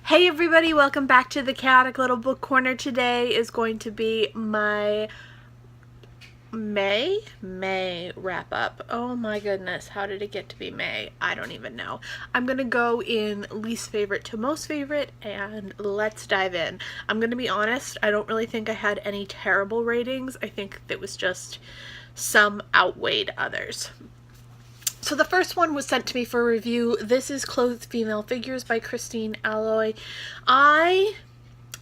Hey everybody, welcome back to the Chaotic Little Book Corner. Today is going to be my May wrap up. Oh my goodness, how did it get to be May? I don't even know. I'm gonna go in least favorite to most favorite and let's dive in. I'm gonna be honest, I don't really think I had any terrible ratings. I think it was just some outweighed others. So the first one was sent to me for review. This is Clothed Female Figures by Christine Alloy. I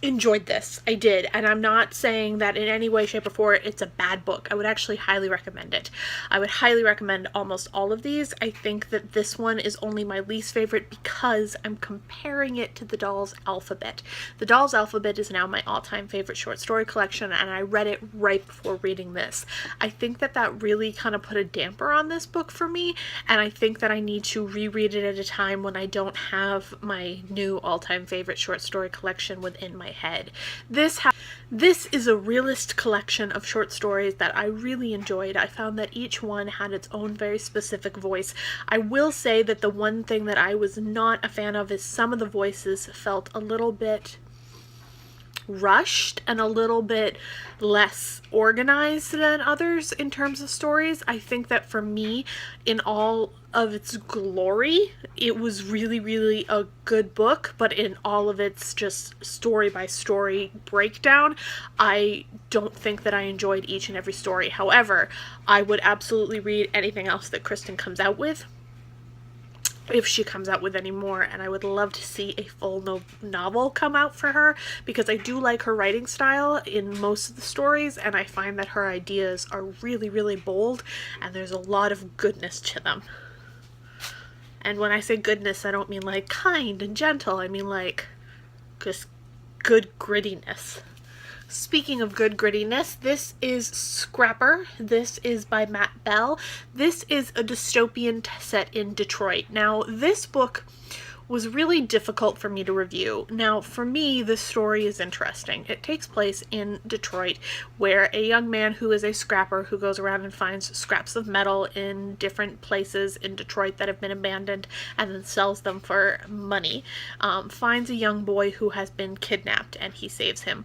enjoyed this. I did, and I'm not saying that in any way, shape, or form it's a bad book. I would actually highly recommend it. I would highly recommend almost all of these. I think that this one is only my least favorite because I'm comparing it to The Doll's Alphabet. The Doll's Alphabet is now my all-time favorite short story collection, and I read it right before reading this. I think that that really kind of put a damper on this book for me, and I think that I need to reread it at a time when I don't have my new all-time favorite short story collection within my head. This is a realist collection of short stories that I really enjoyed. I found that each one had its own very specific voice. I will say that the one thing that I was not a fan of is some of the voices felt a little bit rushed and a little bit less organized than others in terms of stories. I think that for me, in all of its glory, it was really a good book, but in all of its just story by story breakdown, I don't think that I enjoyed each and every story. However, I would absolutely read anything else that Kristen comes out with, if she comes out with any more, and I would love to see a full novel come out for her because I do like her writing style in most of the stories, and I find that her ideas are really bold and there's a lot of goodness to them. And when I say goodness, I don't mean like kind and gentle, I mean like just good grittiness. Speaking of good grittiness, this is Scrapper. This is by Matt Bell. This is a dystopian set in Detroit. Now, this book was really difficult for me to review. Now, for me, this story is interesting. It takes place in Detroit, where a young man who is a scrapper who goes around and finds scraps of metal in different places in Detroit that have been abandoned and then sells them for money, finds a young boy who has been kidnapped, and he saves him.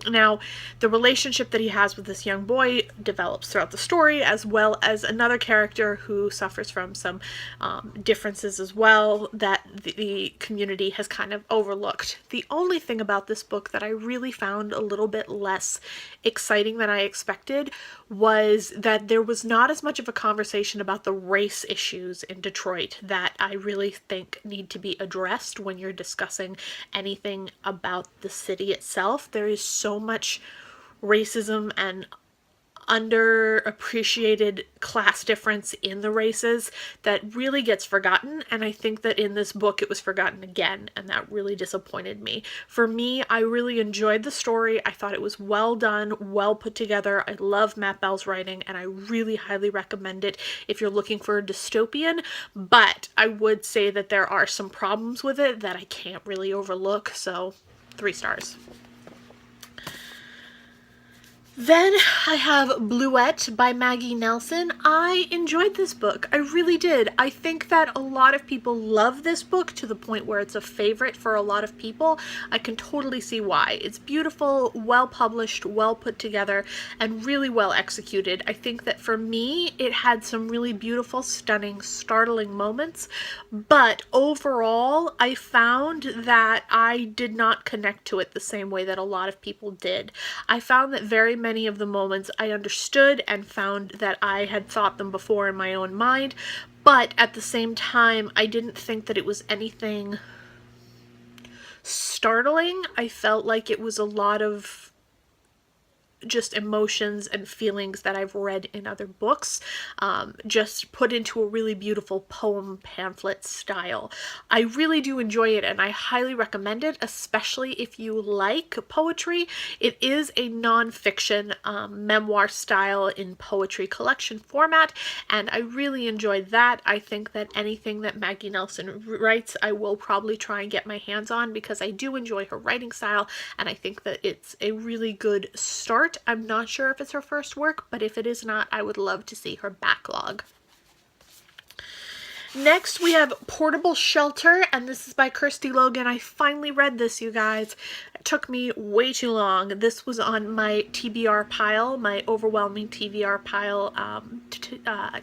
Now, the relationship that he has with this young boy develops throughout the story, as well as another character who suffers from some differences as well that the community has kind of overlooked. The only thing about this book that I really found a little bit less exciting than I expected was that there was not as much of a conversation about the race issues in Detroit that I really think need to be addressed when you're discussing anything about the city itself. There is so much racism and underappreciated class difference in the races that really gets forgotten, and I think that in this book it was forgotten again, and that really disappointed me. For me, I really enjoyed the story. I thought it was well done, well put together. I love Matt Bell's writing, and I really highly recommend it if you're looking for a dystopian, but I would say that there are some problems with it that I can't really overlook, so 3 stars. Then I have Bluett by Maggie Nelson. I enjoyed this book. I really did. I think that a lot of people love this book to the point where it's a favorite for a lot of people. I can totally see why. It's beautiful, well published, well put together, and really well executed. I think that for me, it had some really beautiful, stunning, startling moments, but overall, I found that I did not connect to it the same way that a lot of people did. I found that very many of the moments I understood and found that I had thought them before in my own mind, but at the same time, I didn't think that it was anything startling. I felt like it was a lot of just emotions and feelings that I've read in other books, just put into a really beautiful poem pamphlet style. I really do enjoy it, and I highly recommend it, especially if you like poetry. It is a non-fiction memoir style in poetry collection format, and I really enjoyed that. I think that anything that Maggie Nelson writes, I will probably try and get my hands on because I do enjoy her writing style, and I think that it's a really good start. I'm not sure if it's her first work, but if it is not, I would love to see her backlog. Next, we have Portable Shelter, and this is by Kirsty Logan. I finally read this, you guys. It took me way too long. This was on my TBR pile, my overwhelming TBR pile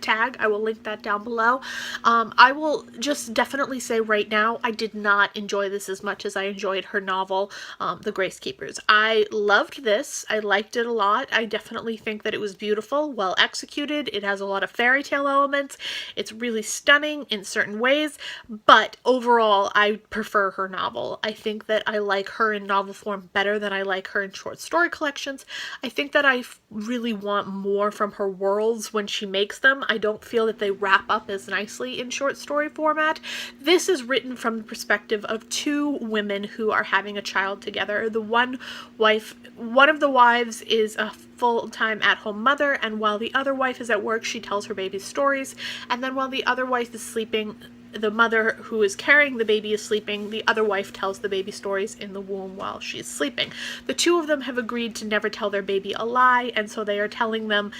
tag. I will link that down below. I will just definitely say right now, I did not enjoy this as much as I enjoyed her novel, The Grace Keepers. I loved this. I liked it a lot. I definitely think that it was beautiful, well executed. It has a lot of fairy tale elements. It's really stunning in certain ways, but overall I prefer her novel. I think that I like her in novel form better than I like her in short story collections. I think that I really want more from her worlds when she makes them. I don't feel that they wrap up as nicely in short story format. This is written from the perspective of two women who are having a child together. One of the wives is a full-time at-home mother, and while the other wife is at work, she tells her baby stories. And then while the other wife is sleeping, the mother who is carrying the baby is sleeping, the other wife tells the baby stories in the womb while she's sleeping. The two of them have agreed to never tell their baby a lie, and so they are telling them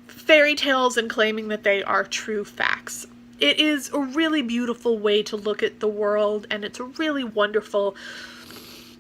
fairy tales and claiming that they are true facts. It is a really beautiful way to look at the world, and it's a really wonderful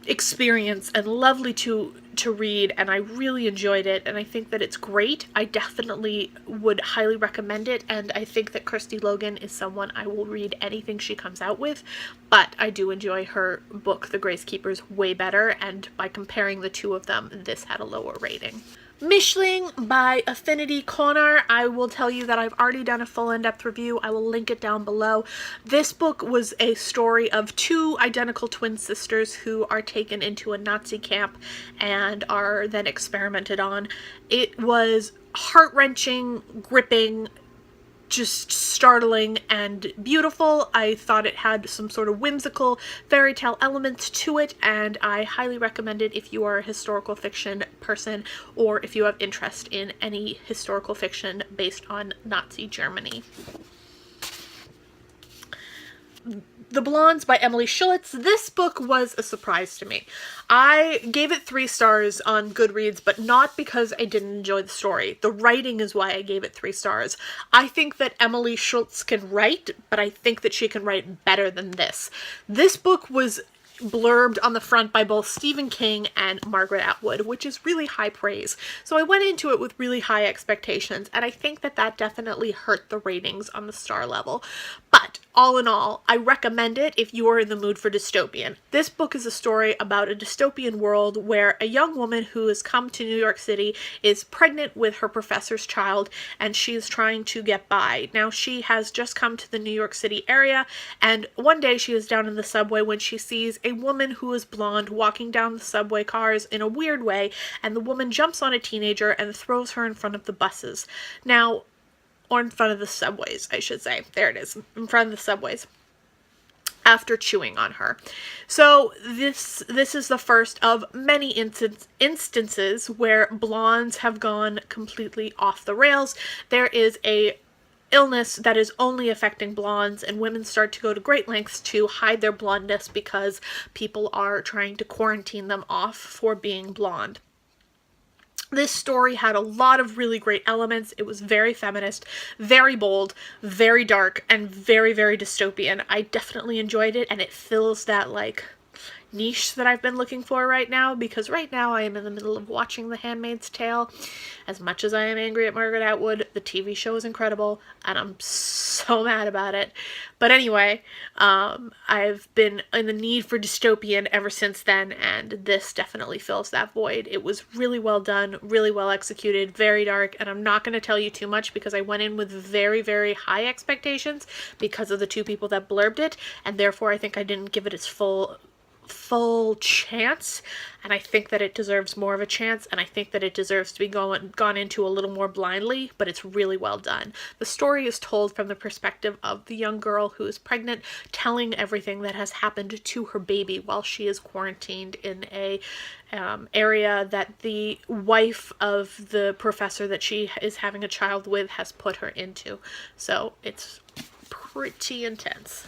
experience and lovely to read, and I really enjoyed it, and I think that it's great. I definitely would highly recommend it, and I think that Kirsty Logan is someone I will read anything she comes out with, but I do enjoy her book, The Grace Keepers, way better, and by comparing the two of them, this had a lower rating. Mischling by Affinity Connor. I will tell you that I've already done a full in-depth review. I will link it down below. This book was a story of two identical twin sisters who are taken into a Nazi camp and are then experimented on. It was heart-wrenching, gripping, just startling and beautiful. I thought it had some sort of whimsical fairy tale elements to it, and I highly recommend it if you are a historical fiction person or if you have interest in any historical fiction based on Nazi Germany. The Blondes by Emily Schultz. This book was a surprise to me. I gave it 3 stars on Goodreads, but not because I didn't enjoy the story. The writing is why I gave it 3 stars. I think that Emily Schultz can write, but I think that she can write better than this. This book was blurbed on the front by both Stephen King and Margaret Atwood, which is really high praise. So I went into it with really high expectations, and I think that that definitely hurt the ratings on the star level. But all in all, I recommend it if you are in the mood for dystopian. This book is a story about a dystopian world where a young woman who has come to New York City is pregnant with her professor's child, and she is trying to get by. Now, she has just come to the New York City area, and one day she is down in the subway when she sees a woman who is blonde walking down the subway cars in a weird way, and the woman jumps on a teenager and throws her in front of the buses. Now, or in front of the subways, I should say. There it is, in front of the subways, after chewing on her. So this is the first of many instances where blondes have gone completely off the rails. There is a illness that is only affecting blondes, and women start to go to great lengths to hide their blondness because people are trying to quarantine them off for being blonde. This story had a lot of really great elements. It was very feminist, very bold, very dark, and very, very dystopian. I definitely enjoyed it, and it fills that, like, niche that I've been looking for right now, because right now I am in the middle of watching The Handmaid's Tale. As much as I am angry at Margaret Atwood, the TV show is incredible, and I'm so mad about it. But anyway, I've been in the need for dystopian ever since then, and this definitely fills that void. It was really well done, really well executed, very dark, and I'm not going to tell you too much because I went in with very, very high expectations because of the 2 people that blurbed it, and therefore I think I didn't give it its full chance, and I think that it deserves more of a chance, and I think that it deserves to be gone into a little more blindly, but it's really well done. The story is told from the perspective of the young girl who is pregnant, telling everything that has happened to her baby while she is quarantined in a area that the wife of the professor that she is having a child with has put her into. So it's pretty intense.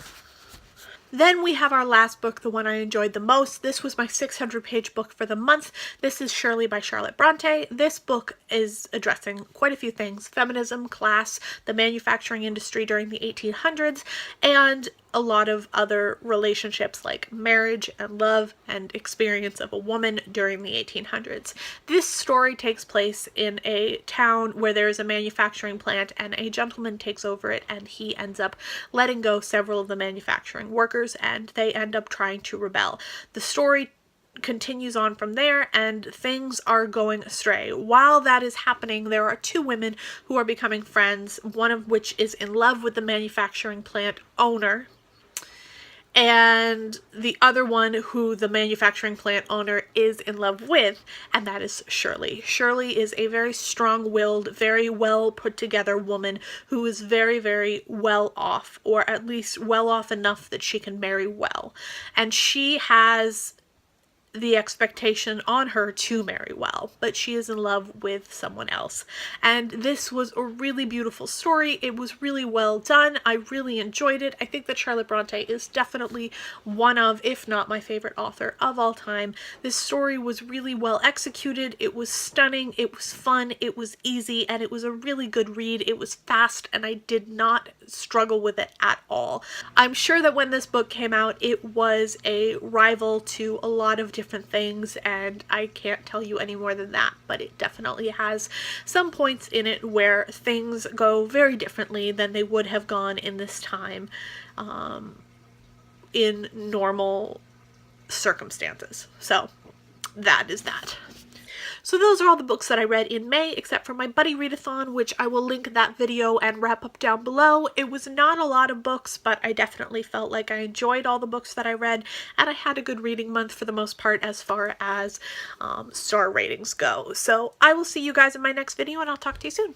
Then we have our last book, the one I enjoyed the most. This was my 600-page book for the month. This is Shirley by Charlotte Bronte. This book is addressing quite a few things: feminism, class, the manufacturing industry during the 1800s, and a lot of other relationships like marriage and love and experience of a woman during the 1800s. This story takes place in a town where there is a manufacturing plant and a gentleman takes over it, and he ends up letting go several of the manufacturing workers and they end up trying to rebel. The story continues on from there and things are going astray. While that is happening, there are two women who are becoming friends, one of which is in love with the manufacturing plant owner, and the other one who the manufacturing plant owner is in love with, and that is Shirley. Shirley is a very strong-willed, very well put together woman who is very, very well off, or at least well off enough that she can marry well. And she has the expectation on her to marry well, but she is in love with someone else. And this was a really beautiful story. It was really well done. I really enjoyed it. I think that Charlotte Bronte is definitely one of, if not my favorite author of all time. This story was really well executed. It was stunning. It was fun. It was easy, and it was a really good read. It was fast, and I did not struggle with it at all. I'm sure that when this book came out, it was a rival to a lot of different things, and I can't tell you any more than that, but it definitely has some points in it where things go very differently than they would have gone in this time, in normal circumstances. So that is that. So those are all the books that I read in May, except for my Buddy Readathon, which I will link that video and wrap up down below. It was not a lot of books, but I definitely felt like I enjoyed all the books that I read, and I had a good reading month for the most part as far as star ratings go. So I will see you guys in my next video, and I'll talk to you soon.